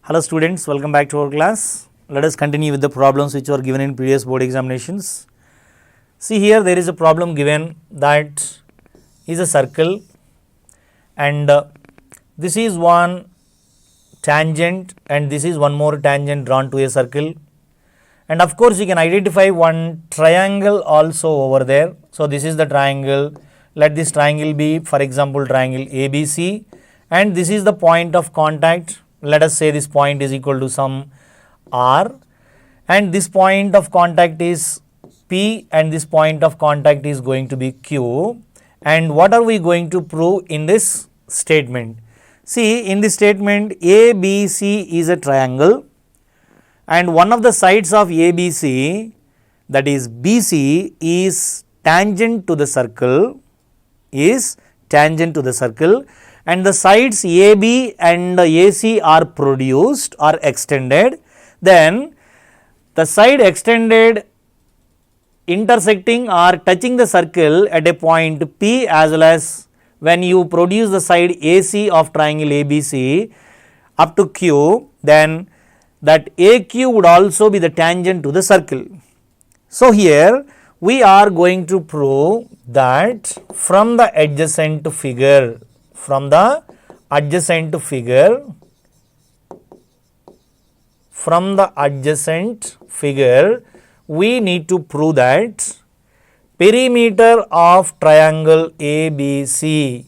Hello students, welcome back to our class. Let us continue with the problems which were given in previous board examinations. See here, there is a problem given that is a circle and this is one tangent and this is one more tangent drawn to a circle, and of course you can identify one triangle also over there. So this is the triangle. Let this triangle be, for example, triangle ABC, and this is the point of contact. Let us say this point is equal to some R, and this point of contact is P, and this point of contact is going to be Q. And what are we going to prove in this statement? See, in this statement, ABC is a triangle, and one of the sides of ABC, that is BC, is tangent to the circle, and the sides AB and AC are produced or extended. Then the side extended intersecting or touching the circle at a point P, as well as when you produce the side AC of triangle ABC up to Q, then that AQ would also be the tangent to the circle. So here we are going to prove that from the adjacent figure, we need to prove that perimeter of triangle ABC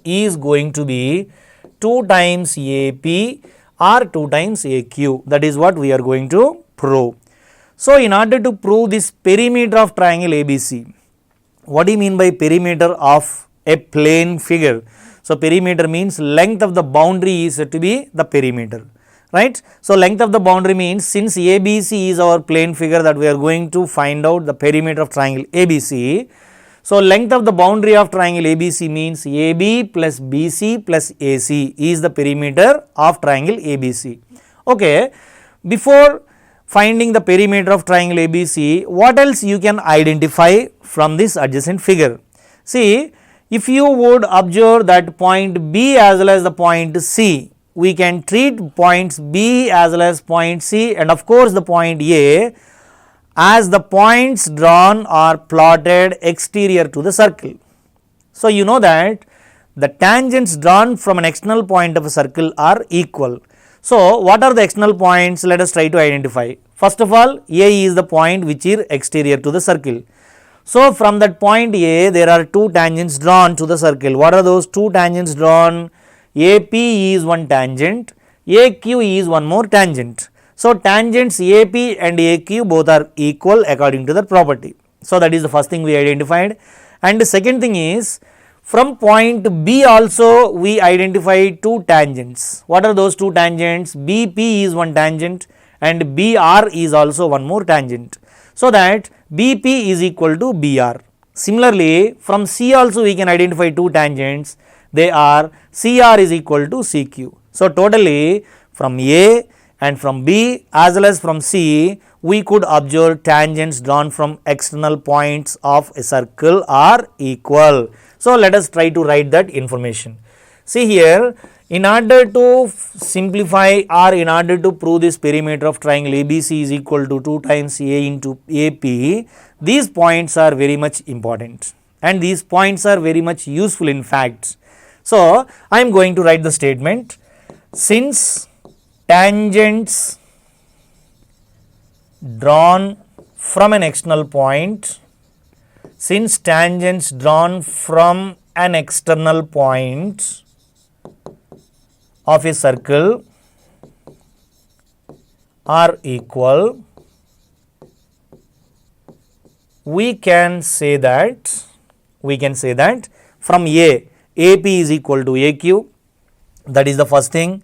is going to be 2 times AP or 2 times AQ. That is what we are going to prove. So in order to prove this perimeter of triangle ABC, what do you mean by perimeter of a plane figure? So perimeter means length of the boundary is said to be the perimeter, right? So length of the boundary means, since ABC is our plane figure that we are going to find out the perimeter of triangle ABC. So length of the boundary of triangle ABC means AB plus BC plus AC is the perimeter of triangle ABC. Okay, before finding the perimeter of triangle ABC, what else you can identify from this adjacent figure? See, if you would observe that point B as well as the point C, we can treat points B as well as point C, and of course the point A as the points drawn or plotted exterior to the circle. So you know that the tangents drawn from an external point of a circle are equal. So what are the external points? Let us try to identify. First of all, A is the point which is exterior to the circle. So from that point A, there are 2 tangents drawn to the circle. What are those 2 tangents drawn? AP is one tangent, AQ is one more tangent. So tangents AP and AQ both are equal according to the property. So that is the first thing we identified. And the second thing is, from point B also we identify 2 tangents. What are those 2 tangents? BP is one tangent and BR is also one more tangent. So that BP is equal to BR. Similarly, from C also we can identify 2 tangents. They are CR is equal to CQ. So totally from A and from B as well as from C, we could observe tangents drawn from external points of a circle are equal. So let us try to write that information. See here, in order to simplify or in order to prove this perimeter of triangle ABC is equal to 2 times A into AP, these points are very much important and these points are very much useful in fact. So I am going to write the statement: since tangents drawn from an external point, of a circle are equal, we can say that from A, AP is equal to AQ, that is the first thing.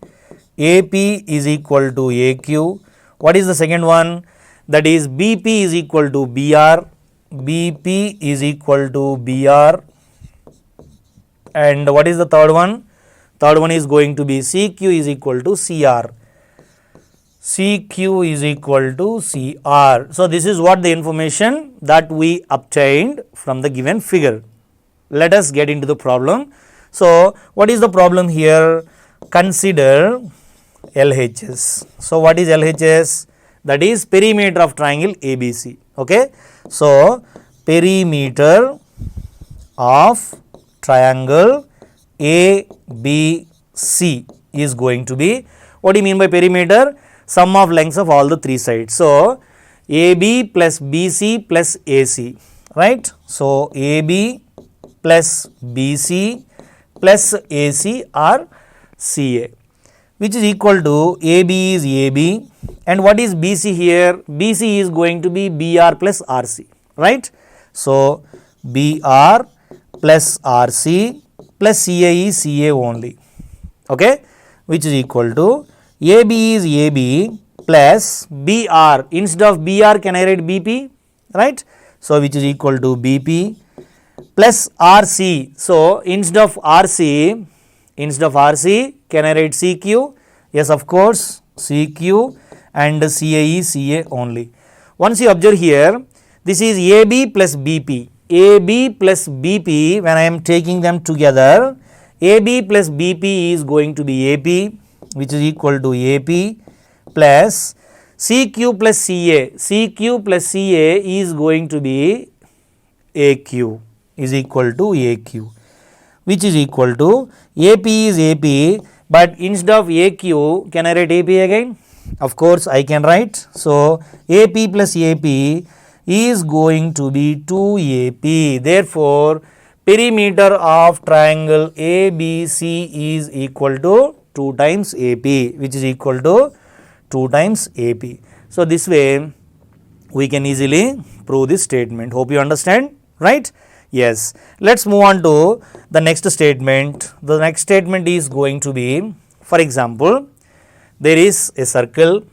AP is equal to AQ. What is the second one? That is BP is equal to BR, BP is equal to BR, and what is the third one? Third one is going to be CQ is equal to CR. CQ is equal to CR. So this is what the information that we obtained from the given figure. Let us get into the problem. So what is the problem here? Consider LHS. So what is LHS? That is perimeter of triangle ABC. Okay. So perimeter of triangle ABC is going to be, what do you mean by perimeter? Sum of lengths of all the three sides. So AB plus BC plus AC, right? So AB plus BC plus AC or CA, which is equal to AB is AB, and what is BC here? BC is going to be BR plus RC, right? So BR plus RC plus CA is CA only, okay, which is equal to AB is AB plus BR. Instead of BR, can I write BP, right? So which is equal to BP plus RC. So instead of RC, can I write CQ? Yes, of course, CQ, and CA is CA only. Once you observe here, this is AB plus BP. AB plus BP, when I am taking them together, AB plus BP is going to be AP, which is equal to AP plus CQ plus CA. CQ plus CA is going to be AQ, is equal to AQ, which is equal to AP is AP, but instead of AQ, can I write AP again? Of course, I can write. So AP plus AP is going to be 2AP. Therefore, perimeter of triangle ABC is equal to 2 times AP, which is equal to 2 times AP. So this way we can easily prove this statement. Hope you understand, right? Yes. Let's move on to the next statement. The next statement is going to be, for example, there is a circle,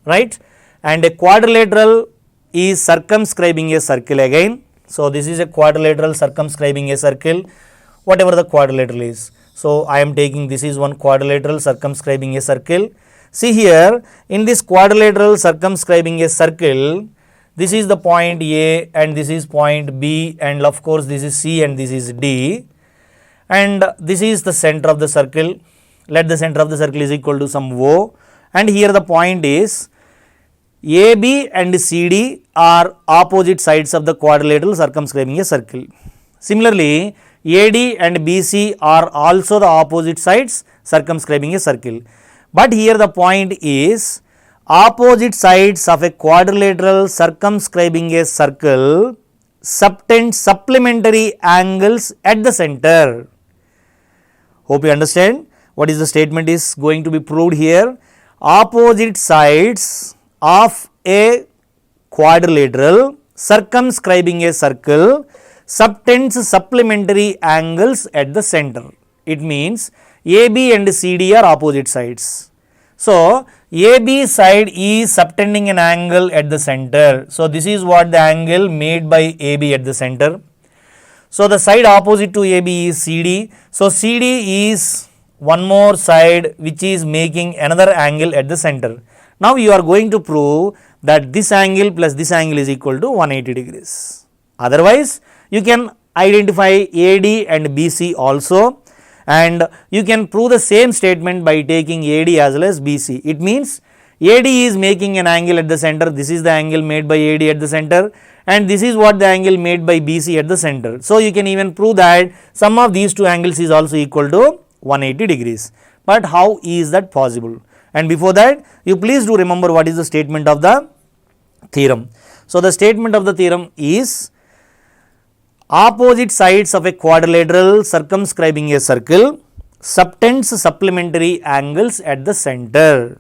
right, and a quadrilateral is circumscribing a circle again. So this is a quadrilateral circumscribing a circle, whatever the quadrilateral is. So I am taking, this is one quadrilateral circumscribing a circle. See here, in this quadrilateral circumscribing a circle, this is the point A and this is point B, and of course this is C and this is D, and this is the center of the circle. Let the center of the circle is equal to some O, and here the point is AB and CD are opposite sides of the quadrilateral circumscribing a circle. Similarly, AD and BC are also the opposite sides circumscribing a circle. But here the point is opposite sides of a quadrilateral circumscribing a circle subtend supplementary angles at the center. Hope you understand what is the statement is going to be proved here. Opposite sides of a quadrilateral circumscribing a circle subtends supplementary angles at the center. It means AB and CD are opposite sides. So AB side is subtending an angle at the center. So this is what the angle made by AB at the center. So the side opposite to AB is CD. So CD is one more side which is making another angle at the center. Now you are going to prove that this angle plus this angle is equal to 180 degrees. Otherwise, you can identify AD and BC also, and you can prove the same statement by taking AD as well as BC. It means AD is making an angle at the center. This is the angle made by AD at the center, and this is what the angle made by BC at the center. So you can even prove that sum of these two angles is also equal to 180 degrees. But how is that possible? And before that, you please do remember what is the statement of the theorem. So the statement of the theorem is opposite sides of a quadrilateral circumscribing a circle subtends supplementary angles at the center.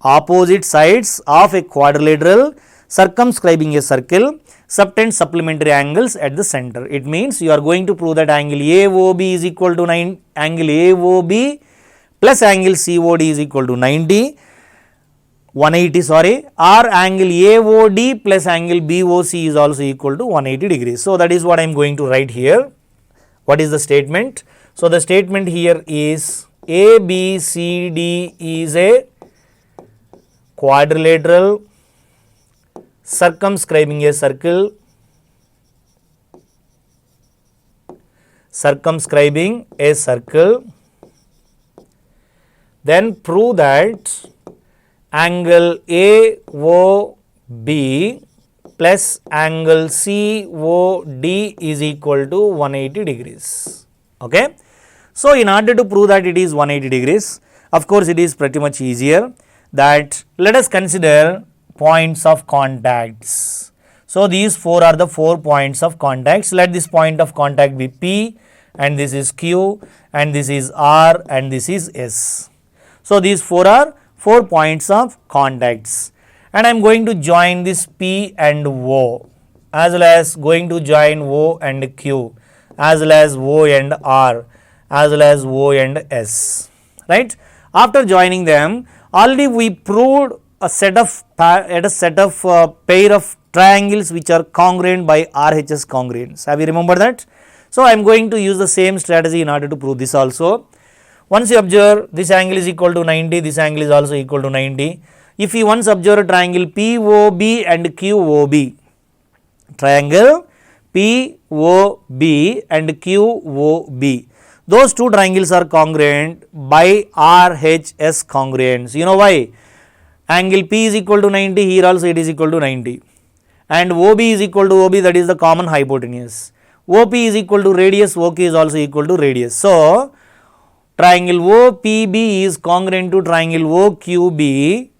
Opposite sides of a quadrilateral circumscribing a circle subtend supplementary angles at the center. It means you are going to prove that angle AOB is equal to angle AOB plus angle COD is equal to 180 or angle AOD plus angle BOC is also equal to 180 degrees. So that is what I am going to write here. What is the statement? So the statement here is ABCD is a quadrilateral circumscribing a circle circumscribing a circle. Then prove that angle AOB plus angle COD is equal to 180 degrees. Okay. So, in order to prove that it is 180 degrees, of course, it is pretty much easier that let us consider points of contacts. So, these four are the 4 points of contacts. Let this point of contact be P, and this is Q, and this is R, and this is S. So, these 4 are 4 points of contacts, and I am going to join this P and O, as well as going to join O and Q, as well as O and R, as well as O and S, right. After joining them, already we proved a set of pair of triangles which are congruent by RHS congruence. Have you remembered that? So, I am going to use the same strategy in order to prove this also. Once you observe this angle is equal to 90, this angle is also equal to 90. If you once observe a triangle POB and QOB, triangle POB and QOB, those two triangles are congruent by RHS congruence. You know why? Angle P is equal to 90, here also it is equal to 90, and OB is equal to OB, that is the common hypotenuse. OP is equal to radius, OK is also equal to radius. So, triangle OPB is congruent to triangle OQB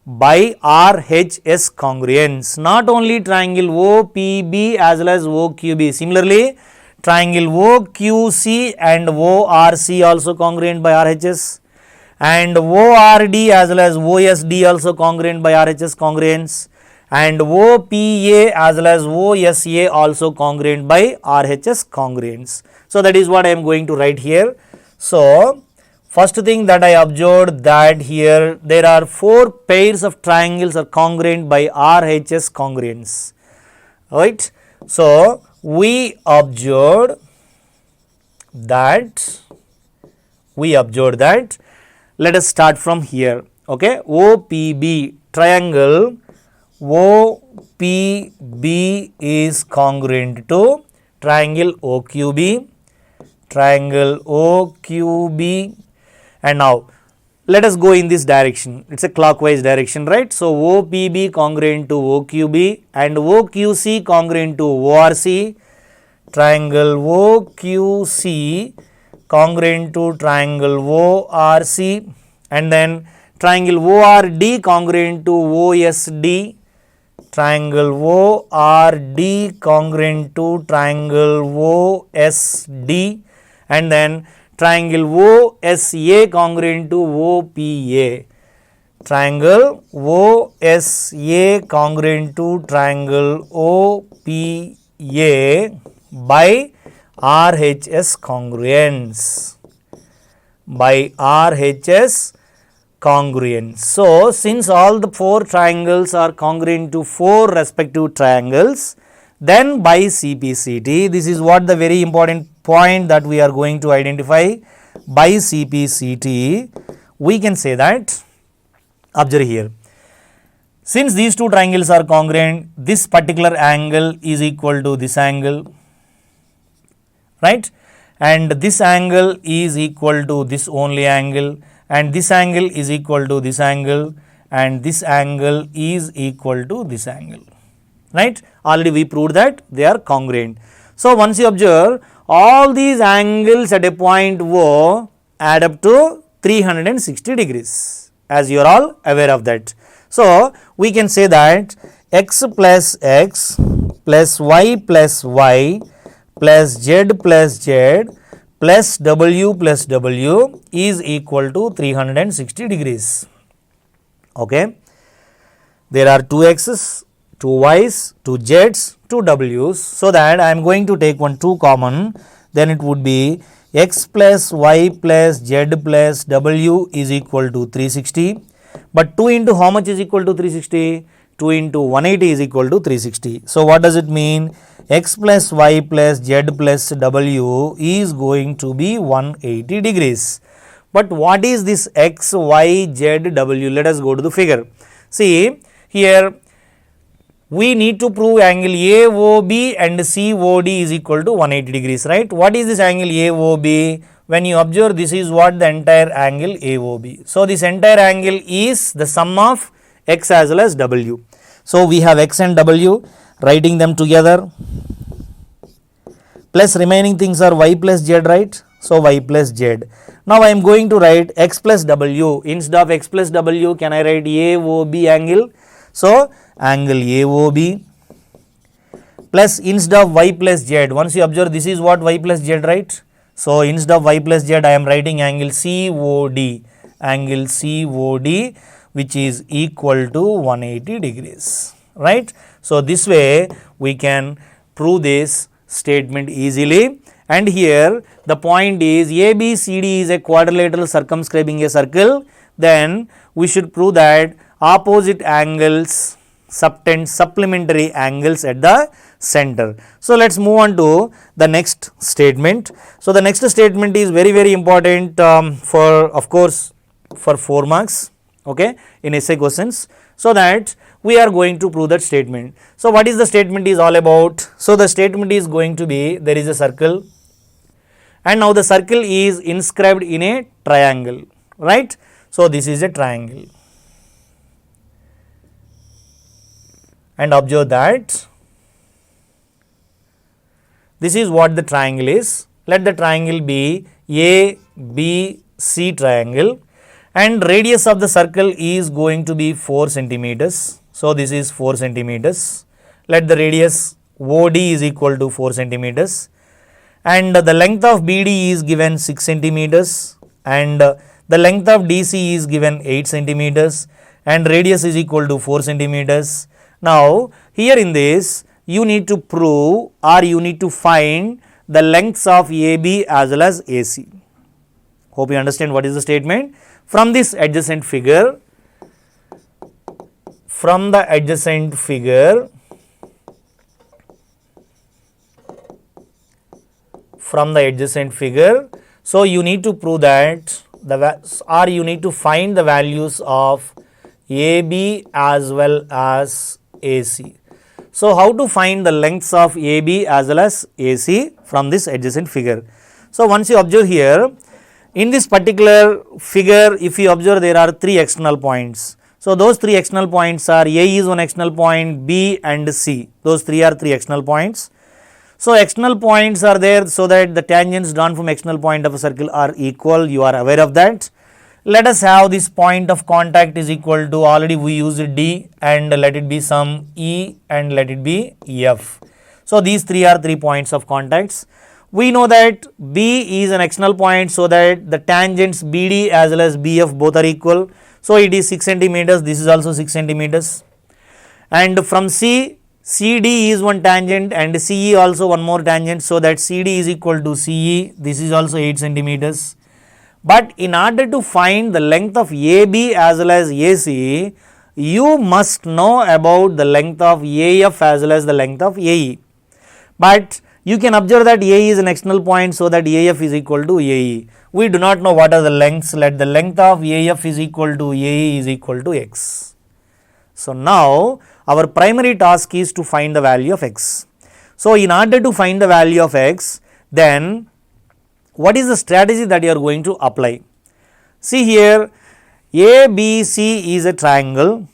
by RHS congruence. Not only triangle OPB as well as OQB. Similarly, triangle OQC and ORC also congruent by RHS, and ORD as well as OSD also congruent by RHS congruence, and OPA as well as OSA also congruent by RHS congruence. So, that is what I am going to write here. So, first thing that I observed that here there are 4 pairs of triangles are congruent by RHS congruence, right. So, we observed that let us start from here. Okay, OPB triangle OPB is congruent to triangle OQB, and now let us go in this direction. It is a clockwise direction, right. So, OPB congruent to OQB and OQC congruent to ORC, triangle OQC congruent to triangle ORC, and then triangle ORD congruent to OSD, triangle ORD congruent to triangle OSD, and then triangle OSA congruent to OPA, triangle OSA congruent to triangle OPA by RHS congruence, So, since all the 4 triangles are congruent to 4 respective triangles, then by CPCT, this is what the very important point that we are going to identify. By CPCT, we can say that, observe here, since these 2 triangles are congruent, this particular angle is equal to this angle, right, and this angle is equal to this only angle, and this angle is equal to this angle, and this angle is equal to this angle, right. Already we proved that they are congruent. So, once you observe, all these angles at a point O add up to 360 degrees, as you are all aware of that. So, we can say that x plus x plus y plus y plus z plus w is equal to 360 degrees. Okay. There are 2 x's, 2 y's, 2 z's, 2 w's. So, that I am going to take 2 common, then it would be x plus y plus z plus w is equal to 360. But 2 into how much is equal to 360? 2 into 180 is equal to 360. So, what does it mean? X plus y plus z plus w is going to be 180 degrees. But what is this x, y, z, w? Let us go to the figure. See here, we need to prove angle AOB and COD is equal to 180 degrees, right? What is this angle AOB? When you observe, this is what the entire angle AOB. So, this entire angle is the sum of x as well as w. So, we have x and w, writing them together, plus remaining things are y plus z, right? So, y plus z. Now, I am going to write x plus w. Instead of x plus w, can I write AOB angle? So, angle AOB plus instead of y plus z. Once you observe, this is what y plus z, right? So, instead of y plus z, I am writing angle COD, which is equal to 180 degrees, right? So, this way we can prove this statement easily. And here the point is ABCD is a quadrilateral circumscribing a circle. Then we should prove that opposite angles subtend supplementary angles at the center. So, let us move on to the next statement. So, the next statement is very important for, of course, for 4 marks, okay, in essay questions. So, that we are going to prove that statement. So, what is the statement is all about? So, the statement is going to be, there is a circle and now the circle is inscribed in a triangle, right? So, this is a triangle. And observe that this is what the triangle is. Let the triangle be ABC triangle and radius of the circle is going to be 4 centimeters. So, this is 4 centimeters. Let the radius OD is equal to 4 centimeters and the length of BD is given 6 centimeters and the length of DC is given 8 centimeters and radius is equal to 4 centimeters. Now, here in this you need to prove or you need to find the lengths of AB as well as AC. Hope you understand what is the statement. From this adjacent figure, so you need to prove that you need to find the values of AB as well as AC. So, how to find the lengths of AB as well as AC from this adjacent figure? So, once you observe here, in this particular figure, if you observe, there are 3 external points. So, those 3 external points are A is one external point, B and C. Those 3 are 3 external points. So, external points are there so that the tangents drawn from external point of a circle are equal. You are aware of that. Let us have this point of contact is equal to, already we used D and let it be some E and let it be F. So, these 3 are 3 points of contacts. We know that B is an external point so that the tangents BD as well as BF both are equal. So, it is 6 centimeters, this is also 6 centimeters. And from C, CD is one tangent and CE also one more tangent, so that CD is equal to CE, this is also 8 centimeters. But in order to find the length of AB as well as AC, you must know about the length of AF as well as the length of AE. But you can observe that AE is an external point, so that AF is equal to AE. We do not know what are the lengths. Let the length of AF is equal to AE is equal to X. So, now our primary task is to find the value of X. So, in order to find the value of X, then what is the strategy that you are going to apply? See here, ABC is a triangle,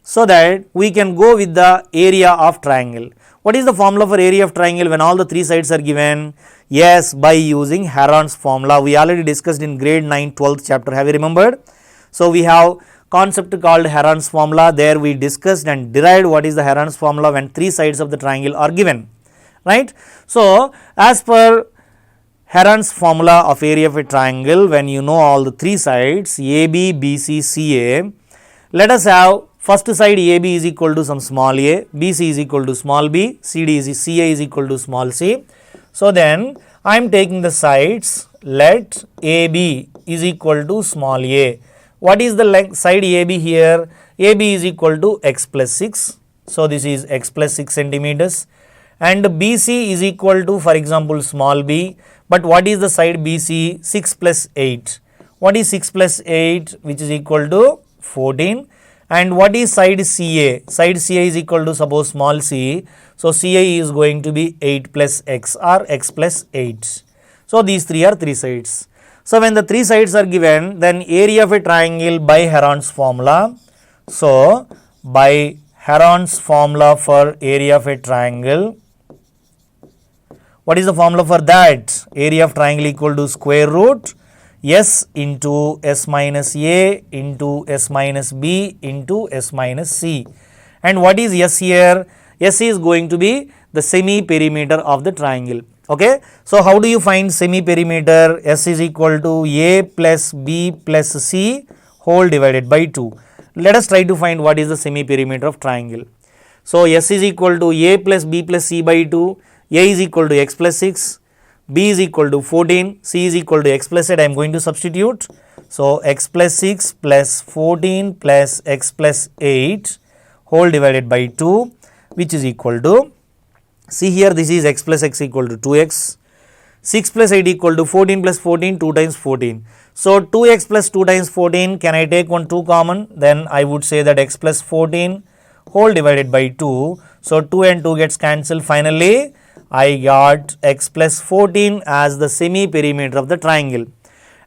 so that we can go with the area of triangle. What is the formula for area of triangle when all the 3 sides are given? Yes, by using Heron's formula. We already discussed in grade 9 12th chapter. Have you remembered? So, we have concept called Heron's formula. There we discussed and derived what is the Heron's formula when 3 sides of the triangle are given, right. So, as per Heron's formula of area of a triangle, when you know all the 3 sides AB, BC, CA, let us have first side AB is equal to some small a, BC is equal to small b, CA is equal to small c. So, then I am taking the sides, let AB is equal to small a. What is the length side AB here? AB is equal to x plus 6. So, this is x plus 6 centimeters and BC is equal to, for example, small b. But what is the side BC? 6 plus 8. What is 6 plus 8? Which is equal to 14. And what is side CA? Side CA is equal to suppose small c. So CA is going to be 8 plus x or x plus 8. So these three are three sides. So when the three sides are given, then area of a triangle by Heron's formula. So by Heron's formula for area of a triangle, what is the formula for that? Area of triangle equal to square root s into s minus a into s minus b into s minus c. And what is s here? S is going to be the semi perimeter of the triangle. Okay. So how do you find semi perimeter? S is equal to a plus b plus c whole divided by 2. Let us try to find what is the semi perimeter of triangle. So S is equal to a plus b plus c by 2. A is equal to x plus 6, b is equal to 14, c is equal to x plus 8. I am going to substitute. So x plus 6 plus 14 plus x plus 8 whole divided by 2, which is equal to, see here, this is x plus x equal to 2x, 6 plus 8 equal to 14 plus 14, 2 times 14. So 2x plus 2 times 14, can I take one 2 common? Then I would say that x plus 14 whole divided by 2. So 2 and 2 gets cancelled. Finally, I got x plus 14 as the semi perimeter of the triangle.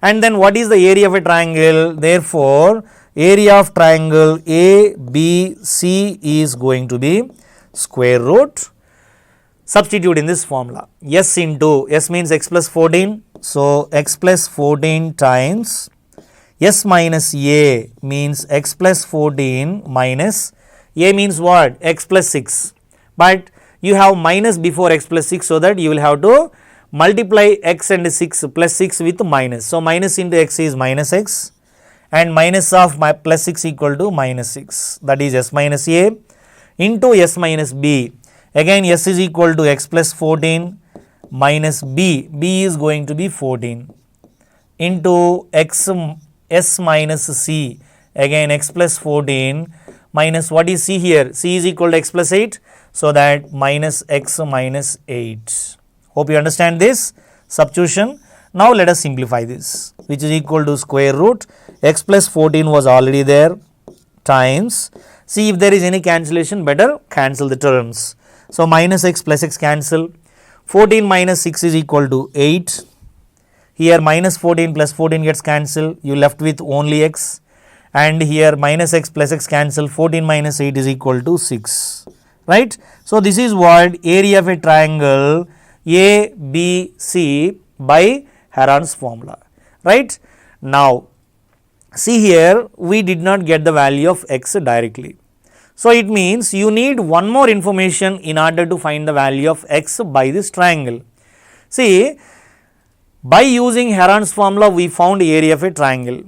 And then what is the area of a triangle? Therefore, area of triangle ABC is going to be square root. Substitute in this formula. S into, S means x plus 14. So x plus 14 times s minus a means x plus 14 minus a means what? X plus 6. But you have minus before x plus 6, so that you will have to multiply x and 6 plus 6 with minus. So minus into x is minus x, and minus of my plus 6 equal to minus 6, that is s minus a into s minus b. Again s is equal to x plus 14 minus b, b is going to be 14 into x s minus c, again x plus 14 minus what is c here? C is equal to x plus 8. So that minus x minus 8. Hope you understand this substitution. Now let us simplify this, which is equal to square root x plus 14 was already there times, see if there is any cancellation, better cancel the terms. So minus x plus x cancel, 14 minus 6 is equal to 8. Here minus 14 plus 14 gets cancelled, you left with only x, and here minus x plus x cancel, 14 minus 8 is equal to 6. Right. So this is what area of a triangle ABC by Heron's formula. Right. Now see here, we did not get the value of x directly. So it means you need one more information in order to find the value of x by this triangle. See, by using Heron's formula we found area of a triangle.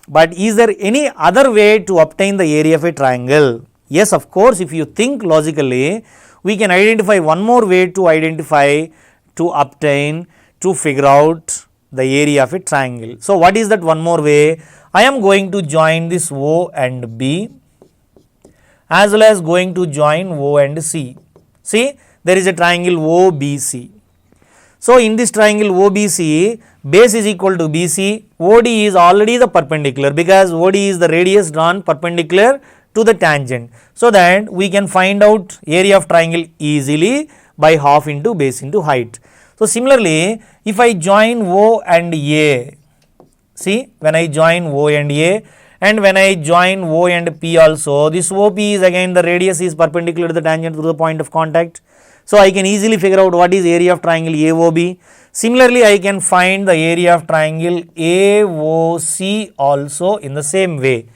But is there any other way to obtain the area of a triangle? Yes, of course, if you think logically, we can identify one more way to obtain, to figure out the area of a triangle. So what is that one more way? I am going to join this O and B as well as going to join O and C. See, there is a triangle OBC. So in this triangle OBC, base is equal to BC, OD is already the perpendicular, because OD is the radius drawn perpendicular to the tangent, so that we can find out area of triangle easily by half into base into height. So similarly, if I join O and A, see, when I join O and A, and when I join O and P also, this OP is again the radius is perpendicular to the tangent through the point of contact. So I can easily figure out what is area of triangle AOB. Similarly, I can find the area of triangle AOC also in the same way.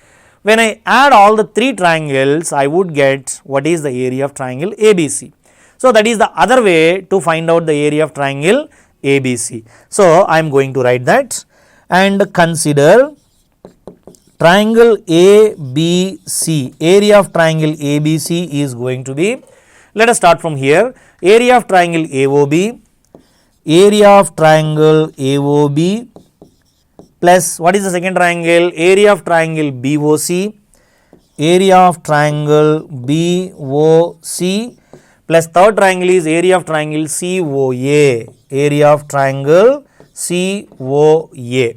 When I add all the three triangles, I would get what is the area of triangle ABC. So that is the other way to find out the area of triangle ABC. So I am going to write that, and consider triangle ABC. Area of triangle ABC is going to be, let us start from here, area of triangle AOB, area of triangle AOB plus what is the second triangle? Area of triangle BOC, area of triangle BOC plus third triangle is area of triangle COA, area of triangle COA.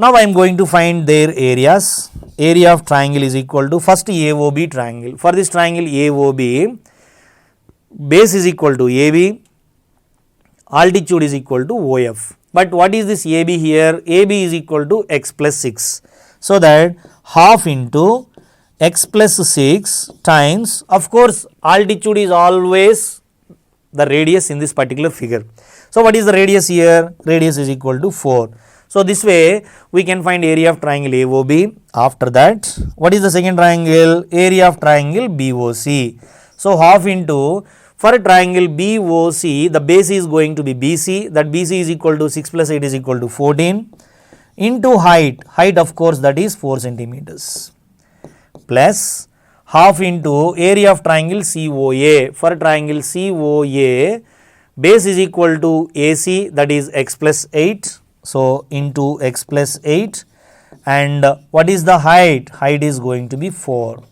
Now I am going to find their areas. Area of triangle is equal to first AOB triangle. For this triangle AOB, base is equal to AB, altitude is equal to OF. But what is this AB here? AB is equal to x plus 6. So that half into x plus 6 times, of course, altitude is always the radius in this particular figure. So what is the radius here? Radius is equal to 4. So this way we can find area of triangle AOB. After that, what is the second triangle? Area of triangle BOC. So half into, for a triangle BOC, the base is going to be BC, that BC is equal to 6 plus 8 is equal to 14, into height of course that is 4 centimeters, plus half into area of triangle COA. For a triangle COA, base is equal to AC, that is x plus 8, so into x plus 8, and what is the height? Height is going to be 4.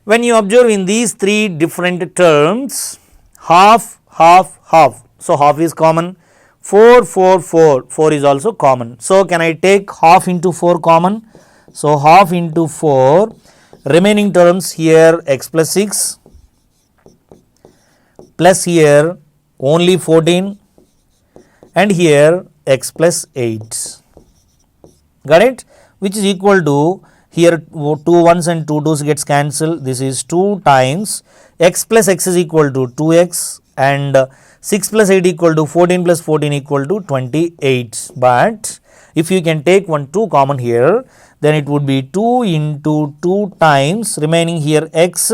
When you observe in these three different terms, half, half, half. So half is common. 4, 4, 4. 4 is also common. So can I take half into 4 common? So half into 4. Remaining terms here x plus 6 plus here only 14 and here x plus 8. Got it? Which is equal to, here 2 1s and 2 2s gets cancelled. This is 2 times x plus x is equal to 2x and 6 plus 8 equal to 14 plus 14 equal to 28. But if you can take 1 2 common here, then it would be 2 into 2 times remaining here x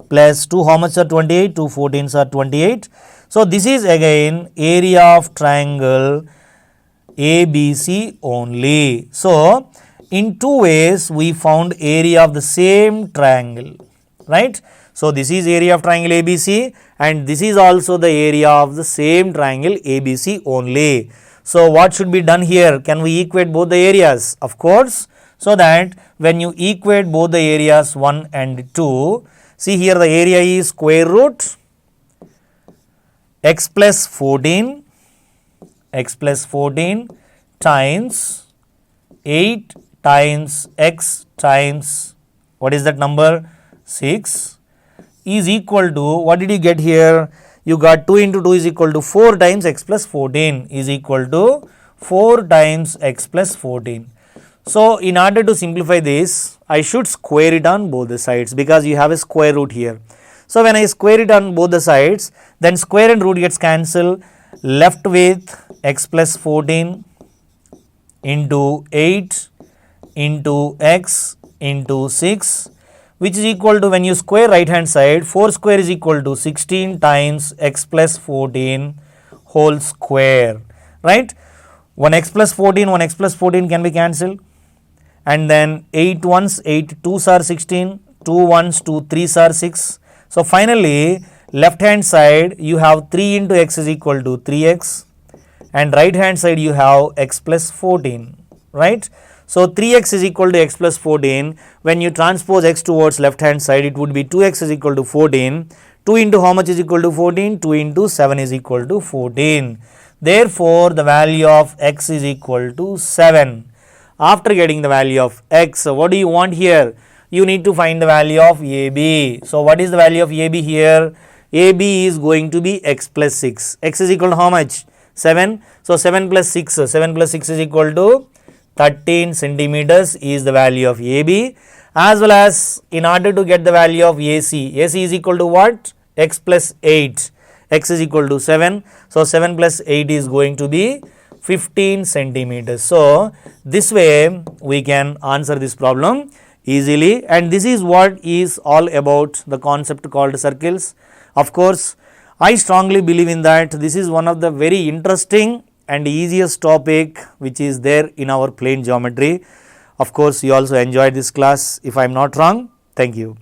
plus 2, how much are 28? 2 14s are 28. So this is again area of triangle ABC only. So in two ways we found area of the same triangle, right? So this is area of triangle ABC and this is also the area of the same triangle ABC only. So what should be done here? Can we equate both the areas? Of course. So that when you equate both the areas 1 and 2, see here the area is square root x plus 14 times 8 times x times, what is that number? 6 is equal to, what did you get here? You got 2 into 2 is equal to 4 times x plus 14 is equal to 4 times x plus 14. So in order to simplify this, I should square it on both the sides because you have a square root here. So when I square it on both the sides, then square and root gets cancelled, left with x plus 14 into 8 into x into 6, which is equal to, when you square right hand side, 4 square is equal to 16 times x plus 14 whole square, right? 1 x plus 14, 1 x plus 14 can be cancelled, and then 8 1s, 8 2s are 16, 2 1s, 2 3s are 6. So finally left hand side you have 3 into x is equal to 3x and right hand side you have x plus 14, right? So 3x is equal to x plus 14. When you transpose x towards left hand side, it would be 2x is equal to 14. 2 into how much is equal to 14? 2 into 7 is equal to 14. Therefore the value of x is equal to 7. After getting the value of x, what do you want here? You need to find the value of AB. So what is the value of AB here? AB is going to be x plus 6. X is equal to how much? 7. So 7 plus 6. 7 plus 6 is equal to 13 centimeters is the value of AB, as well as in order to get the value of AC. AC is equal to what? X plus 8. X is equal to 7. So 7 plus 8 is going to be 15 centimeters. So this way we can answer this problem easily, and this is what is all about the concept called circles. Of course, I strongly believe in that this is one of the very interesting and easiest topic which is there in our plane geometry. Of course, you also enjoyed this class. If I am not wrong, thank you.